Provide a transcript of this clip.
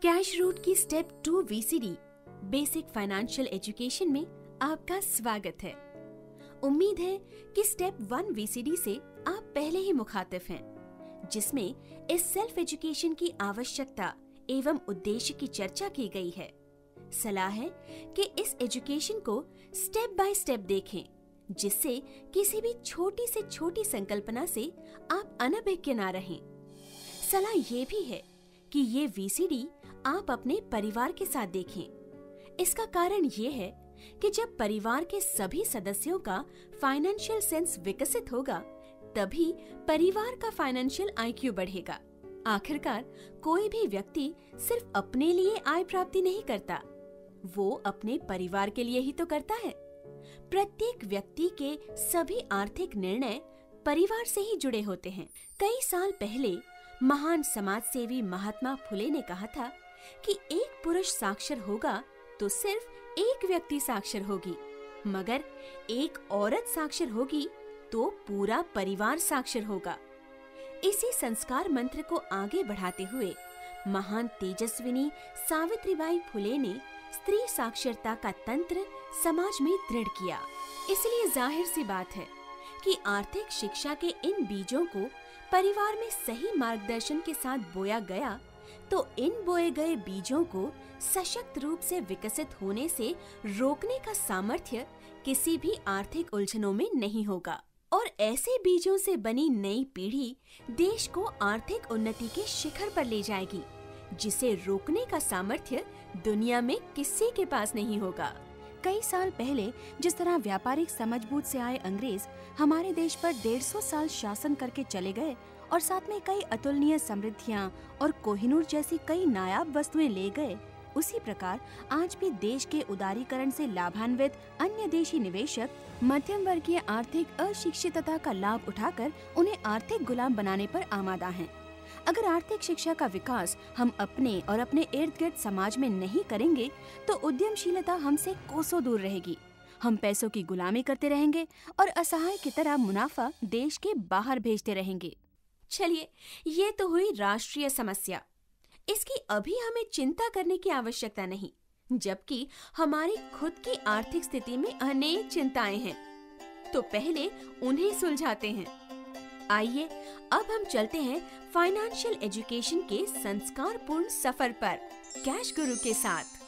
Cash root की step 2 VCD basic financial education में आपका स्वागत है। उम्मीद है कि स्टेप 1 वीसीडी से आप पहले ही मुखातिब हैं, जिसमें इस सेल्फ एजुकेशन की आवश्यकता एवं उद्देश्य की चर्चा की गई है। सलाह है कि इस एजुकेशन को स्टेप बाय स्टेप देखें, जिससे किसी भी छोटी से छोटी संकल्पना से आप अनभिज्ञ ना रहें। सलाह ये भी है कि ये वीसीडी आप अपने परिवार के साथ देखें। इसका कारण ये है कि जब परिवार के सभी सदस्यों का फाइनेंशियल सेंस विकसित होगा, तभी परिवार का फाइनेंशियल आईक्यू बढ़ेगा। आखिरकार कोई भी व्यक्ति सिर्फ अपने लिए आय प्राप्ति नहीं करता, वो अपने परिवार के लिए ही तो करता है। प्रत्येक व्यक्ति के सभी आर्थिक निर्णय परिवार से ही जुड़े होते हैं। कई साल पहले महान समाज सेवी महात्मा फुले ने कहा था कि एक पुरुष साक्षर होगा तो सिर्फ एक व्यक्ति साक्षर होगी, मगर एक औरत साक्षर होगी तो पूरा परिवार साक्षर होगा। इसी संस्कार मंत्र को आगे बढ़ाते हुए महान तेजस्विनी सावित्रीबाई फुले ने स्त्री साक्षरता का तंत्र समाज में दृढ़ किया। इसलिए जाहिर सी बात है कि आर्थिक शिक्षा के इन बीजों को परिवार में सही मार्गदर्शन के साथ बोया गया तो इन बोए गए बीजों को सशक्त रूप से विकसित होने से रोकने का सामर्थ्य किसी भी आर्थिक उलझनों में नहीं होगा, और ऐसे बीजों से बनी नई पीढ़ी देश को आर्थिक उन्नति के शिखर पर ले जाएगी, जिसे रोकने का सामर्थ्य दुनिया में किसी के पास नहीं होगा। कई साल पहले जिस तरह व्यापारिक समझबूझ से आए अंग्रेज हमारे देश पर 150 साल शासन करके चले गए और साथ में कई अतुलनीय समृद्धियां और कोहिनूर जैसी कई नायाब वस्तुएं ले गए, उसी प्रकार आज भी देश के उदारीकरण से लाभान्वित अन्य देशी निवेशक मध्यम वर्गीय आर्थिक अशिक्षितता का लाभ उठाकर उन्हें आर्थिक गुलाम बनाने पर आमादा हैं। अगर आर्थिक शिक्षा का विकास हम अपने और अपने इर्द गिर्द समाज में नहीं करेंगे तो उद्यमशीलता हमसे कोसों दूर रहेगी। हम पैसों की गुलामी करते रहेंगे और असहाय की तरह मुनाफा देश के बाहर भेजते रहेंगे। चलिए, ये तो हुई राष्ट्रीय समस्या। इसकी अभी हमें चिंता करने की आवश्यकता नहीं, जबकि हमारी खुद की आर्थिक स्थिति में अनेक चिंताएं हैं। तो पहले उन्हें सुलझाते हैं। आइए अब हम चलते हैं फाइनेंशियल एजुकेशन के संस्कारपूर्ण सफर पर कैश गुरु के साथ।